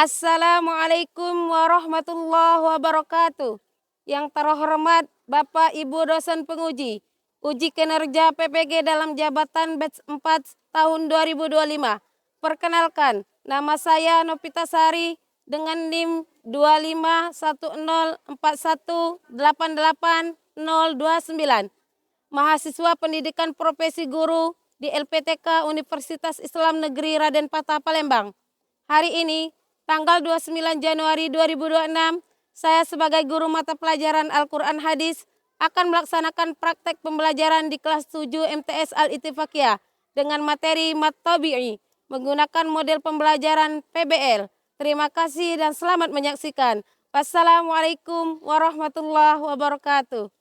Assalamualaikum warahmatullahi wabarakatuh. Yang terhormat Bapak Ibu dosen penguji, uji kinerja PPG dalam jabatan batch 4 tahun 2025. Perkenalkan, nama saya Novita Sari dengan NIM 25114188029. Mahasiswa Pendidikan Profesi Guru di LPTK Universitas Islam Negeri Raden Patah Palembang. Hari ini, tanggal 29 Januari 2026, saya sebagai guru mata pelajaran Al-Quran Hadis akan melaksanakan praktek pembelajaran di kelas 7 MTS Al-Ittifaqiyah dengan materi Mat Tabi'i menggunakan model pembelajaran PBL. Terima kasih dan selamat menyaksikan. Wassalamualaikum warahmatullahi wabarakatuh.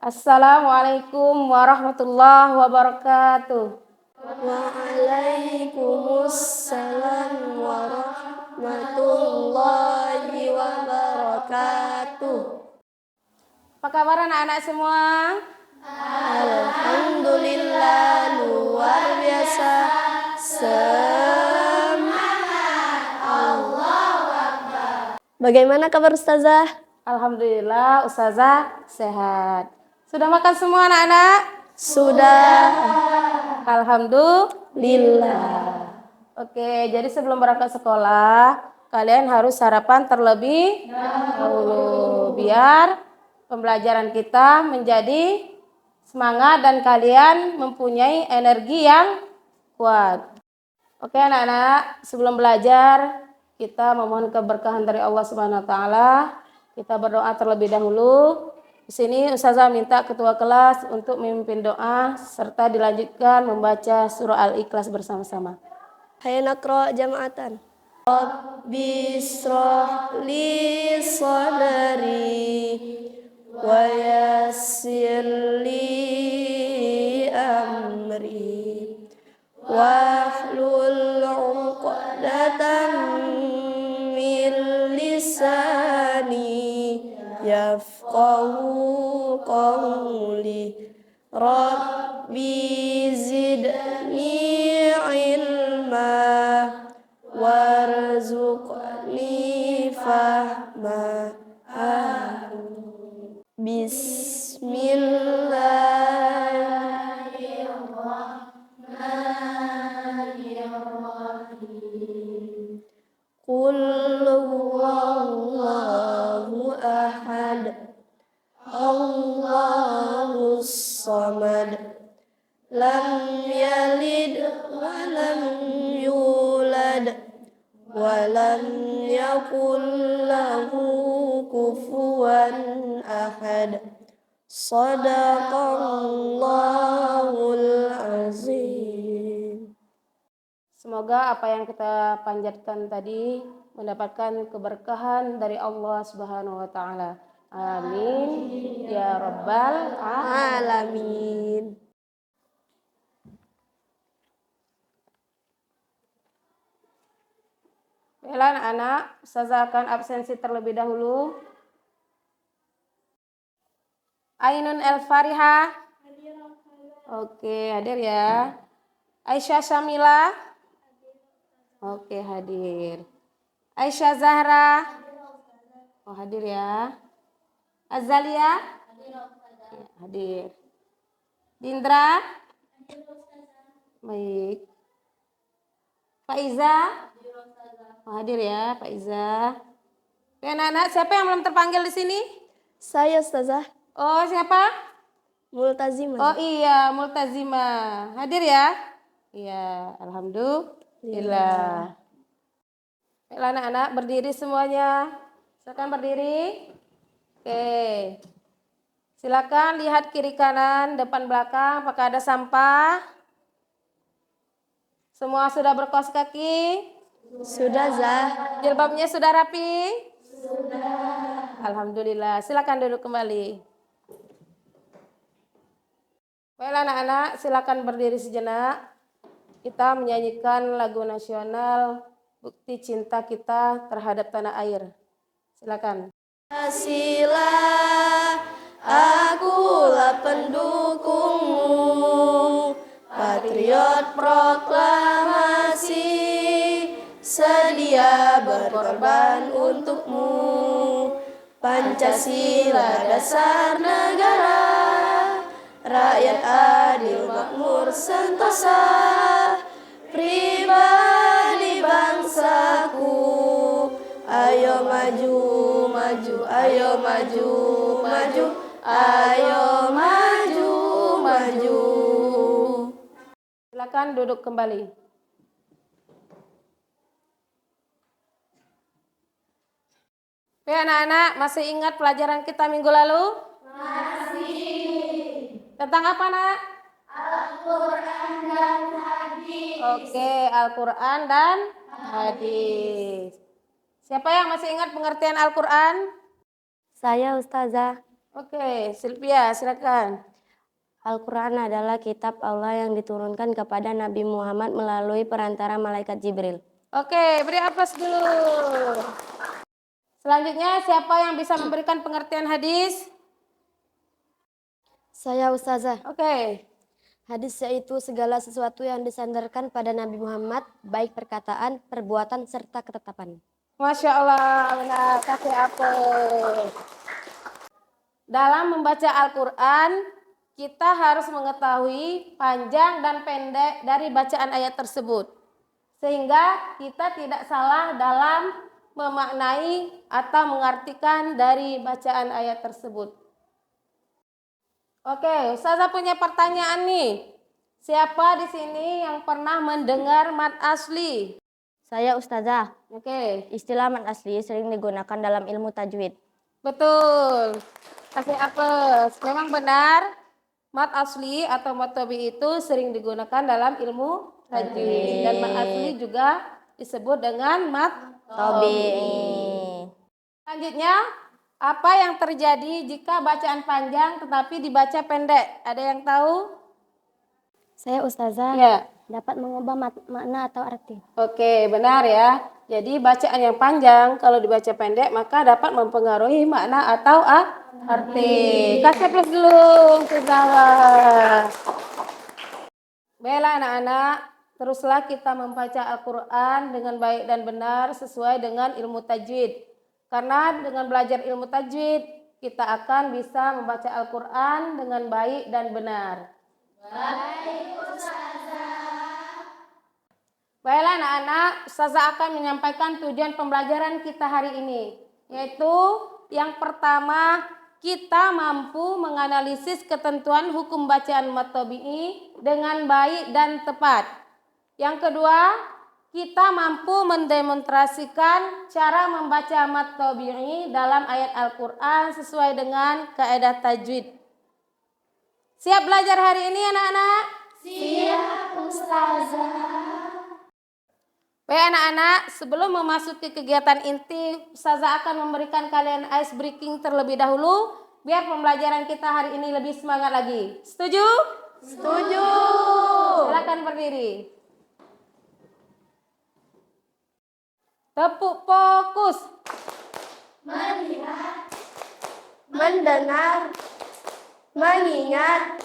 Assalamualaikum warahmatullahi wabarakatuh. Waalaikumsalam warahmatullahi wabarakatuh. Apa kabar anak-anak semua? Alhamdulillah, luar biasa. Semangat, Allahu Akbar. Bagaimana kabar Ustazah? Alhamdulillah Ustazah sehat. Sudah makan semua anak-anak? Sudah. Alhamdulillah. Oke, jadi sebelum berangkat sekolah, kalian harus sarapan terlebih dahulu biar pembelajaran kita menjadi semangat dan kalian mempunyai energi yang kuat. Oke anak-anak, sebelum belajar kita memohon keberkahan dari Allah Subhanahu wa taala. Kita berdoa terlebih dahulu. Di sini Ustazah minta ketua kelas untuk memimpin doa serta dilanjutkan membaca surah Al-Ikhlas bersama-sama. Hayya naqra jama'atan. Rabbi israh li sadri wa yassir li amri wahlul 'uqdatam min lisani yafqahu qawli. Rabbi zidni ilma warzuqni fahma. Bismillahirrahmanirrahim. Qul huwallahu ahad, Allahus samad, lam yalid wa lam yulad wa lam yakul lahu kufuwan ahad. Shadaqallahul azim. Semoga apa yang kita panjatkan tadi mendapatkan keberkahan dari Allah Subhanahu wa taala. Amin ya rabbal Alamin. Baiklah anak-anak, Ustazah akan absensi terlebih dahulu. Ainun El-Fariha. Oke, hadir ya. Aisyah Syamila. Oke, hadir. Aisyah Zahra. Oh, hadir ya. Azalia. Hadir. Dindra. Baik. Faiza. Oh, hadir ya, Faiza. Oke, anak-anak, siapa yang belum terpanggil di sini? Saya Ustazah. Oh, siapa? Multazimah. Oh iya, Multazimah. Hadir ya? Iya, alhamdulillah. Baiklah anak-anak, berdiri semuanya. Silakan berdiri. Oke. Silakan lihat kiri kanan, depan belakang, apakah ada sampah? Semua sudah berkaos kaki? Sudah, Zah. Jilbabnya sudah rapi? Sudah. Alhamdulillah. Silakan duduk kembali. Baiklah anak-anak, silakan berdiri sejenak. Kita menyanyikan lagu nasional Bukti Cinta Kita Terhadap Tanah Air. Silakan. Pancasila, akulah pendukungmu, patriot proklamasi, sedia berkorban untukmu. Pancasila dasar negara, rakyat adil makmur sentosa, pribadi bangsaku. Ayo maju, maju, ayo maju, maju, ayo maju, maju. Silakan duduk kembali. Oke anak-anak, masih ingat pelajaran kita minggu lalu? Masih. Tentang apa nak? Al-Quran dan hadis. Oke, Al-Quran dan hadis. Siapa yang masih ingat pengertian Al-Quran? Saya Ustazah. Oke, Sylvia silakan. Al-Quran adalah kitab Allah yang diturunkan kepada Nabi Muhammad melalui perantara malaikat Jibril. Oke, beri aplaus dulu. Selanjutnya, siapa yang bisa memberikan pengertian hadis? Saya Ustazah. Oke. Hadis yaitu segala sesuatu yang disandarkan pada Nabi Muhammad, baik perkataan, perbuatan, serta ketetapan. Masya Allah, benar, kasih aplaus. Dalam membaca Al-Quran, kita harus mengetahui panjang dan pendek dari bacaan ayat tersebut. Sehingga kita tidak salah dalam memaknai atau mengartikan dari bacaan ayat tersebut. Oke, Ustazah punya pertanyaan nih. Siapa di sini yang pernah mendengar mad asli? Saya Ustazah. Oke. Istilah mad asli sering digunakan dalam ilmu tajwid. Betul. Kasih aplaus. Memang benar, mad asli atau mad tabi itu sering digunakan dalam ilmu tajwid. Dan mad asli juga disebut dengan mad tabi. Selanjutnya, apa yang terjadi jika bacaan panjang tetapi dibaca pendek? Ada yang tahu? Saya Ustazah. Ya. Dapat mengubah makna atau arti. Oke, benar ya. Jadi bacaan yang panjang kalau dibaca pendek maka dapat mempengaruhi makna atau arti. Kasih plus dulu, Ustazah. Baiklah anak-anak, teruslah kita membaca Al-Quran dengan baik dan benar sesuai dengan ilmu tajwid. Karena dengan belajar ilmu tajwid, kita akan bisa membaca Al-Quran dengan baik dan benar. Baik, Ustazah. Baiklah anak-anak, Ustazah akan menyampaikan tujuan pembelajaran kita hari ini. Yaitu yang pertama, kita mampu menganalisis ketentuan hukum bacaan mad tabi'i dengan baik dan tepat. Yang kedua, kita mampu mendemonstrasikan cara membaca mad tabi'i dalam ayat Al-Quran sesuai dengan kaidah tajwid. Siap belajar hari ini anak-anak? Siap Ustazah. Baik anak-anak, sebelum memasuki kegiatan inti, Ustazah akan memberikan kalian ice breaking terlebih dahulu, biar pembelajaran kita hari ini lebih semangat lagi. Setuju? Setuju. Silakan berdiri. Tepuk fokus. Melihat, mendengar, mengingat,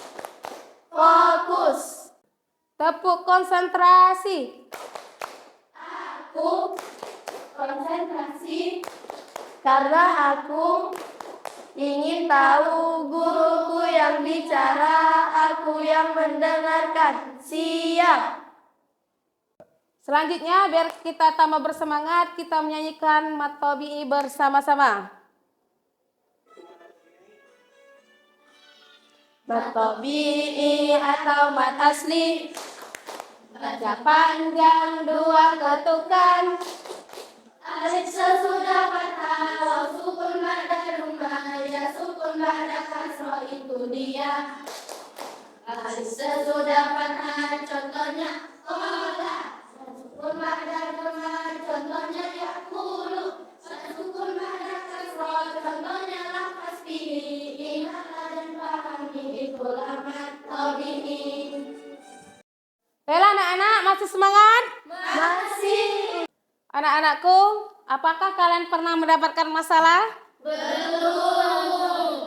fokus. Tepuk konsentrasi. Aku konsentrasi karena aku ingin tahu guruku yang bicara, aku yang mendengarkan. Siap. Selanjutnya biar kita tambah bersemangat, kita menyanyikan mad tabi'i bersama-sama. Mad tabi'i atau mad asli, baca panjang dua ketukan, alif sesudah fathah, waw sukun ba'da rumah, ya sukun ba'da kasroh itu dia. Alif sesudah fathah, contohnya kola, sukun ba'da rumah, contohnya yakulu, sukun ba'da kasroh, contohnya lafaz fihi. Ingatlah dan pahami itulah mad tabi'i. Anak-anakku, apakah kalian pernah mendapatkan masalah?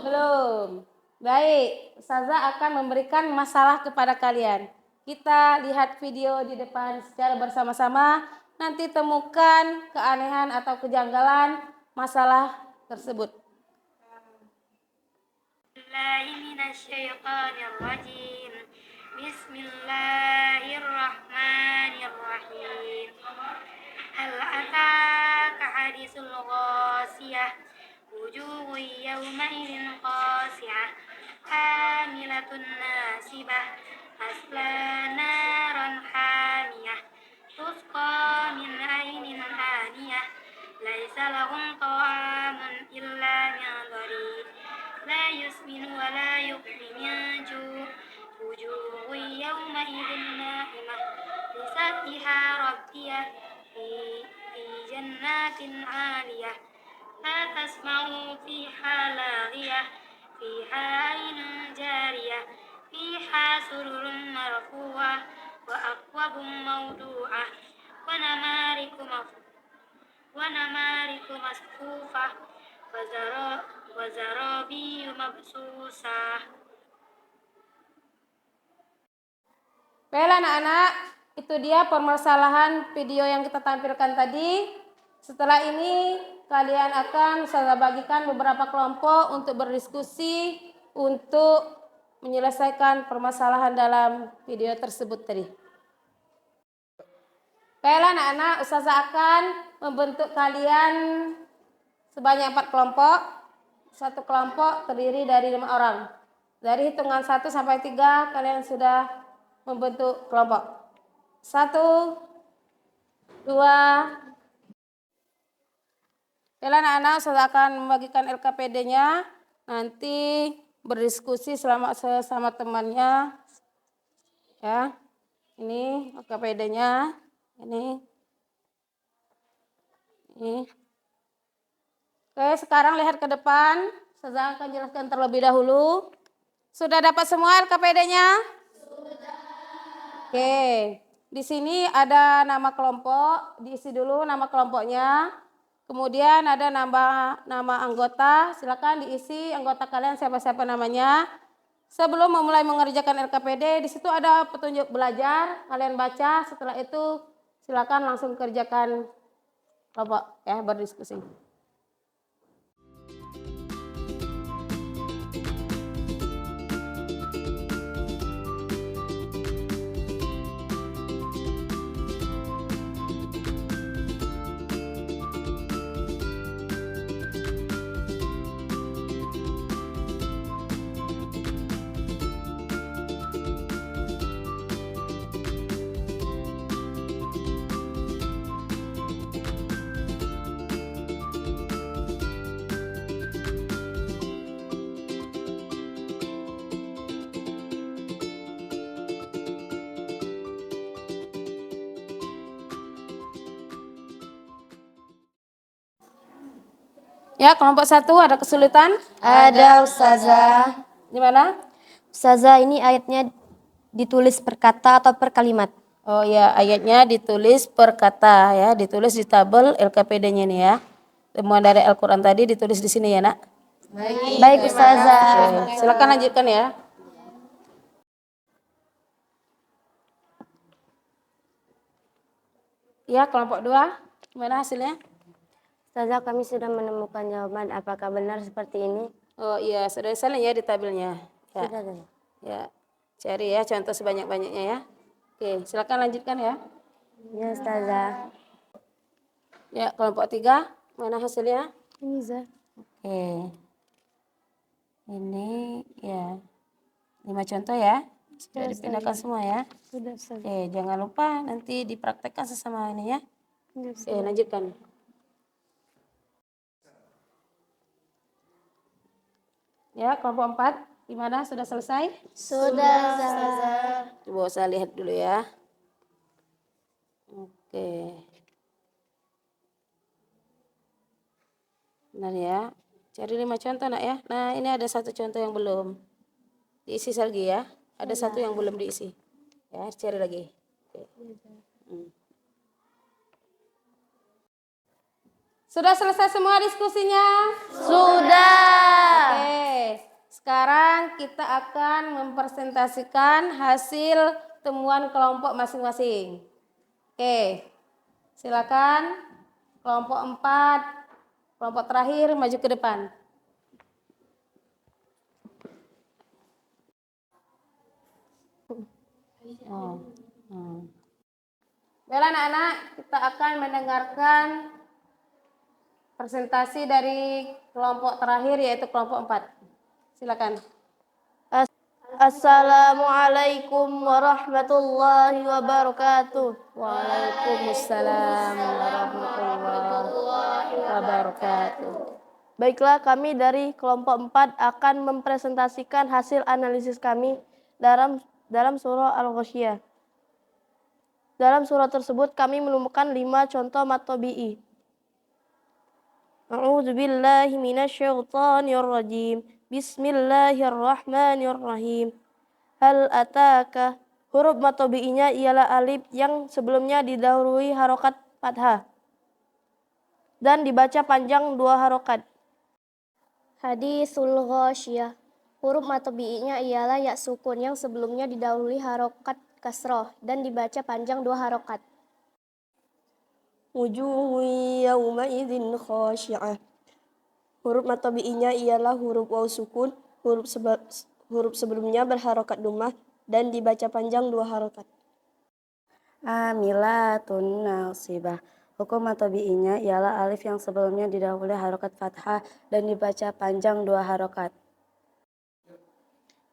Belum. Baik, Ustazah akan memberikan masalah kepada kalian. Kita lihat video di depan secara bersama-sama. Nanti temukan keanehan atau kejanggalan masalah tersebut. Bismillahirrahmanirrahim. Hal ataka hadisul ghasiyah wujuhun yawmaidin khasiyah hamilatun nasibah tasla naran hamiyah tusqa min ainin aniyah laisa lahum ta'amun illa min dharib la yusminu wa la yughni min ju' wujuhun yawmaidin na'imah lisa'liha rabbiyah fi jannatin 'aliyah la tasma'u fiha laghiyah fiha 'ainun jariyah fiha sururun marfu'ah wa akwabun mawdu'ah wa namariku masfufah wa zarabiyu mabsusah. Baiklah anak-anak, itu dia permasalahan video yang kita tampilkan tadi. Setelah ini kalian akan saya bagikan beberapa kelompok untuk berdiskusi untuk menyelesaikan permasalahan dalam video tersebut tadi. Baiklah anak-anak, Ustazah akan membentuk kalian sebanyak 4 kelompok. Satu kelompok terdiri dari 5 orang. Dari hitungan 1 sampai 3 kalian sudah membentuk kelompok. 1, 2. Baiklah anak-anak, Ustazah akan membagikan LKPD-nya. Nanti berdiskusi sesama temannya. Ya. Ini LKPD-nya. Ini. Oke, sekarang lihat ke depan. Saya akan jelaskan terlebih dahulu. Sudah dapat semua LKPD-nya? Sudah. Oke, di sini ada nama kelompok. Diisi dulu nama kelompoknya. Kemudian ada nama anggota. Silakan diisi anggota kalian siapa-siapa namanya. Sebelum memulai mengerjakan LKPD, di situ ada petunjuk belajar. Kalian baca. Setelah itu silakan langsung kerjakan kelompok ya, berdiskusi. Ya, kelompok 1 ada kesulitan? Ada Ustazah. Gimana? Ustazah, ini ayatnya ditulis per kata atau per kalimat? Oh ya, ayatnya ditulis per kata ya, ditulis di tabel LKPD-nya nih ya. Temuan dari Al-Quran tadi ditulis di sini ya, Nak. Baik Ustazah. Oke, silakan lanjutkan ya. Ya, kelompok 2. Gimana hasilnya? Ustazah, kami sudah menemukan jawaban. Apakah benar seperti ini? Oh iya, sudah salah ya di tabelnya. Ya. Sudah, Ustazah. Ya, cari ya contoh sebanyak-banyaknya ya. Oke, silakan lanjutkan ya. Ya Ustazah. Ya, kelompok 3. Mana hasilnya? Ini Ustazah. Oke. Ini ya 5 contoh ya. Sudah dipindahkan semua ya. Sudah Ustazah. Oke, jangan lupa nanti dipraktekkan sesama ini ya. Oke, lanjutkan. Ya, kelompok 4. Gimana? Sudah selesai? Sudah Ustazah. Coba saya lihat dulu ya. Oke. Benar ya. Cari 5 contoh nak ya. Nah, ini ada 1 contoh yang belum diisi lagi ya. Ada 1 yang belum diisi. Ya, cari lagi. Oke. Sudah selesai semua diskusinya? Sudah. Oke, sekarang kita akan mempresentasikan hasil temuan kelompok masing-masing. Oke, silakan kelompok 4, kelompok terakhir maju ke depan. Baiklah anak-anak, kita akan mendengarkan presentasi dari kelompok terakhir yaitu kelompok 4. Silakan. Assalamualaikum warahmatullahi wabarakatuh. Waalaikumsalam warahmatullahi wabarakatuh. Baiklah, kami dari kelompok 4 akan mempresentasikan hasil analisis kami dalam surah Al-Ghasyiyah. Dalam surah tersebut kami menemukan 5 contoh mat tabi'i. A'udzubillahi minasyaitonir rajim. Bismillahirrahmanirrahim. Hal ataka. Huruf mat tabi'inya ialah alif yang sebelumnya didahului harokat fathah dan dibaca panjang 2 harokat. Hadisul Ghasyiyah. Huruf mat tabi'inya ialah ya sukun yang sebelumnya didahului harokat kasroh dan dibaca panjang 2 harokat. Wujuhu yawma idzin khasyi'ah. Huruf mat tabi'inya ialah huruf waw sukun, huruf sebelumnya berharokat dhammah dan dibaca panjang 2 harokat. Amilatun nasibah. Hukum mat tabi'inya ialah alif yang sebelumnya didahului harokat fathah dan dibaca panjang 2 harokat.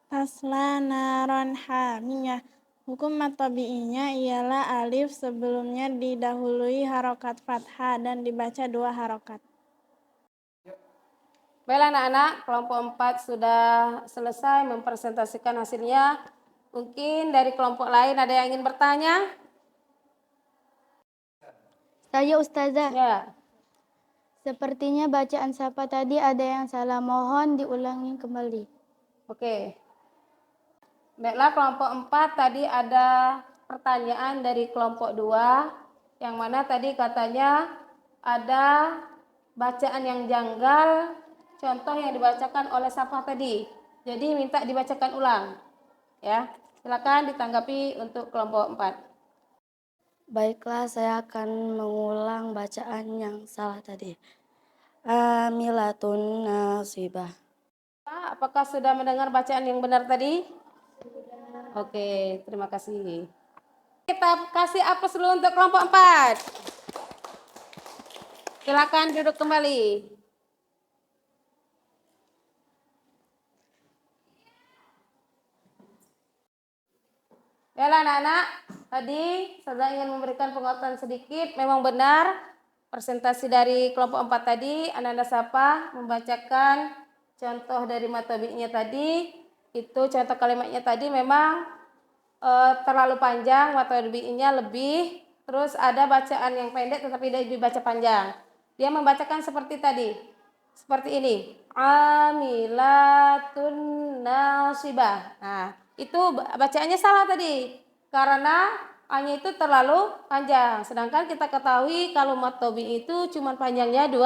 Tasla naron hamiyah. Hukum mat tabi'inya ialah alif sebelumnya didahului harokat fathah dan dibaca 2 harokat. Baiklah anak-anak, kelompok 4 sudah selesai mempresentasikan hasilnya. Mungkin dari kelompok lain ada yang ingin bertanya? Saya Ustazah, Ya. sepertinya bacaan sapa tadi ada yang salah, mohon diulangi kembali. Oke. Baiklah kelompok 4 tadi ada pertanyaan dari kelompok 2 yang mana tadi katanya ada bacaan yang janggal, contoh yang dibacakan oleh Sapa tadi. Jadi minta dibacakan ulang. Ya. Silakan ditanggapi untuk kelompok 4. Baiklah, saya akan mengulang bacaan yang salah tadi. Amilatun nasibah. Apakah sudah mendengar bacaan yang benar tadi? Oke, terima kasih. Kita kasih aplaus dulu untuk kelompok 4. Silakan duduk kembali. Baiklah anak-anak, tadi saya ingin memberikan penguatan sedikit. Memang benar presentasi dari kelompok 4 tadi, Anda Sapa membacakan contoh dari mat tabi'inya tadi. Itu contoh kalimatnya tadi memang terlalu panjang, mat tabi'inya lebih. Terus ada bacaan yang pendek tetapi dia dibaca panjang. Dia membacakan seperti tadi. Seperti ini. Amilatun nasibah. Nah, itu bacaannya salah tadi. Karena A-nya itu terlalu panjang. Sedangkan kita ketahui kalau mat tabi'i itu cuma panjangnya 2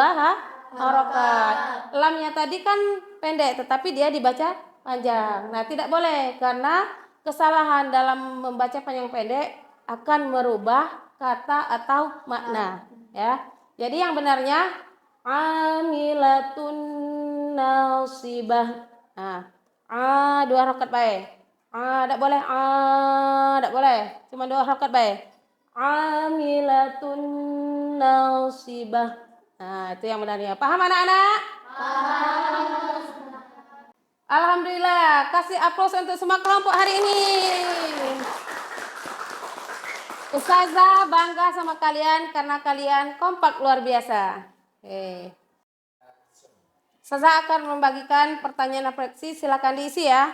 harokat. Lamnya tadi kan pendek tetapi dia dibaca panjang. Nah, tidak boleh karena kesalahan dalam membaca panjang pendek akan merubah kata atau makna, ya. Jadi yang benarnya amilatun nasibah. Nah, 2 harokat baik. Tidak boleh tidak boleh. Cuma 2 harokat baik. Amilatun nasibah. Nah, itu yang benarnya. Paham anak-anak? Paham. Alhamdulillah, kasih aplaus untuk semua kelompok hari ini. Ustazah bangga sama kalian karena kalian kompak luar biasa. Oke. Ustazah akan membagikan pertanyaan refleksi, silakan diisi ya.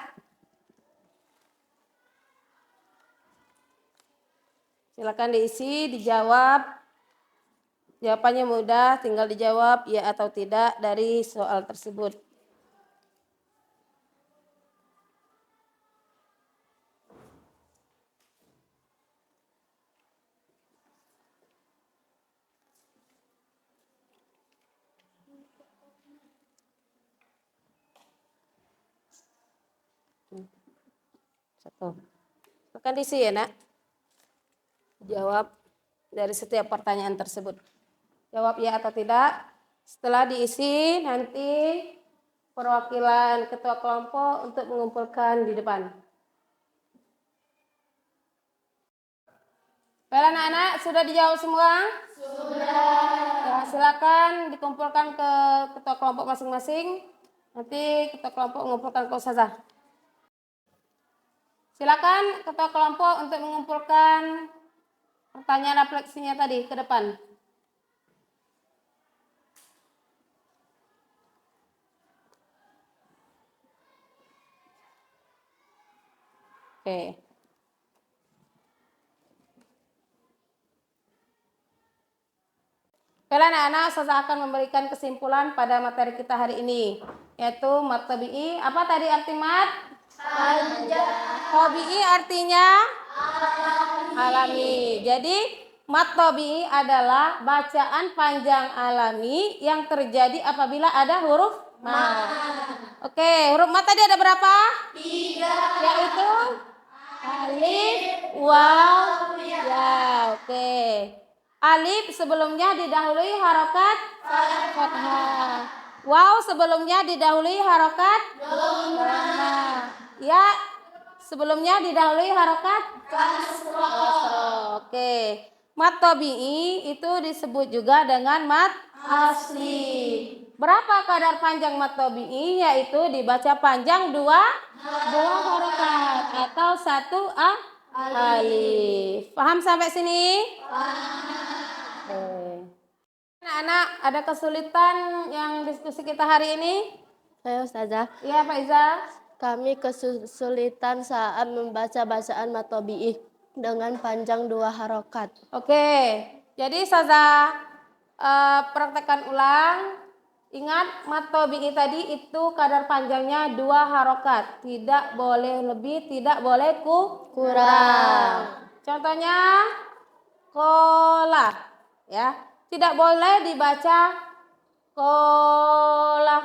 Silakan diisi, dijawab. Jawabannya mudah, tinggal dijawab ya atau tidak dari soal tersebut. 1. Akan diisi ya, Nak. Jawab dari setiap pertanyaan tersebut. Jawab ya atau tidak. Setelah diisi, nanti perwakilan ketua kelompok untuk mengumpulkan di depan. Baik anak-anak, sudah dijawab semua? Sudah. Ya, silakan dikumpulkan ke ketua kelompok masing-masing. Nanti ketua kelompok mengumpulkan ke Ustazah. Silakan ketua kelompok untuk mengumpulkan pertanyaan refleksinya tadi ke depan. Oke. Baiklah anak-anak, saya akan memberikan kesimpulan pada materi kita hari ini, yaitu mat tabi'i. Apa tadi arti mat? Panjang. Tabi'i artinya? Alami. Jadi mat tabi'i adalah bacaan panjang alami yang terjadi apabila ada huruf mat. Oke, huruf mat tadi ada berapa? 3. Yaitu alif, waw, ya. Oke. Alif sebelumnya didahului harokat fathah. Waw sebelumnya didahului harokat dhammah. Ya sebelumnya didahului harokat kasroh. Oke. Mat tabi'i itu disebut juga dengan mat asli. Berapa kadar panjang mat tabi'i? Yaitu dibaca panjang 2 harokat atau 1 alif. Paham sampai sini? Anak-anak, ada kesulitan yang diskusi kita hari ini? Saya Ustazah, Iya, Pak Iza. kami kesulitan saat membaca bacaan mat tabi'i dengan panjang 2 harokat. Oke, jadi Saza praktekkan ulang. Ingat mat tabi'i tadi itu kadar panjangnya 2 harokat. Tidak boleh lebih, tidak boleh kurang. Contohnya kola, ya. Tidak boleh dibaca kola.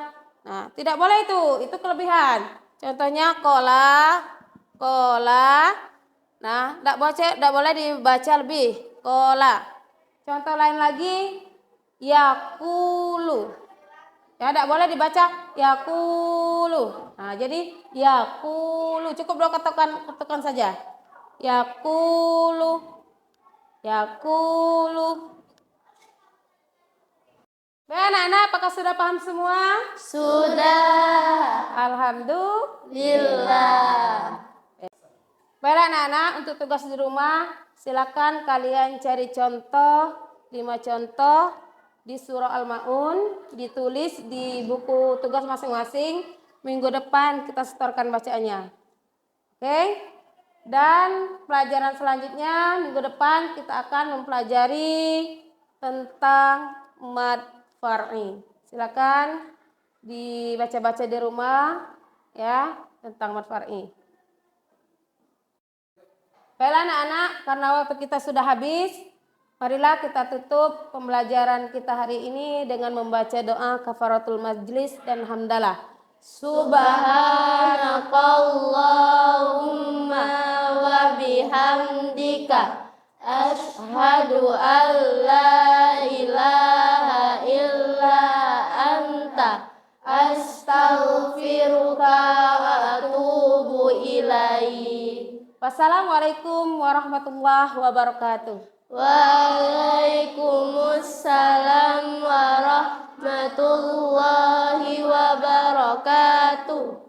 Nah, tidak boleh itu kelebihan. Contohnya kola. Nah, tidak boleh dibaca lebih. Kola. Contoh lain lagi, yakulu. Ya, tidak boleh dibaca yakulu. Nah, jadi yakulu. Cukup 2 ketukan saja. Yakulu. Baik anak-anak, apakah sudah paham semua? Sudah. Alhamdulillah. Baik anak-anak, untuk tugas di rumah silakan kalian cari contoh 5 contoh di surah Al-Ma'un, ditulis di buku tugas masing-masing. Minggu depan kita setorkan bacaannya. Oke? Dan pelajaran selanjutnya minggu depan kita akan mempelajari tentang mad far'i. Silakan dibaca-baca di rumah ya tentang mad far'i. Baiklah anak-anak, karena waktu kita sudah habis, marilah kita tutup pembelajaran kita hari ini dengan membaca doa kafaratul majlis dan hamdalah. Subhanakallahumma wa bihamdika asyhadu an la ilaha illa anta astaghfiruka wa atubu ilaik. Wassalamualaikum warahmatullahi wabarakatuh. Waalaikumsalam warahmatullahi wabarakatuh.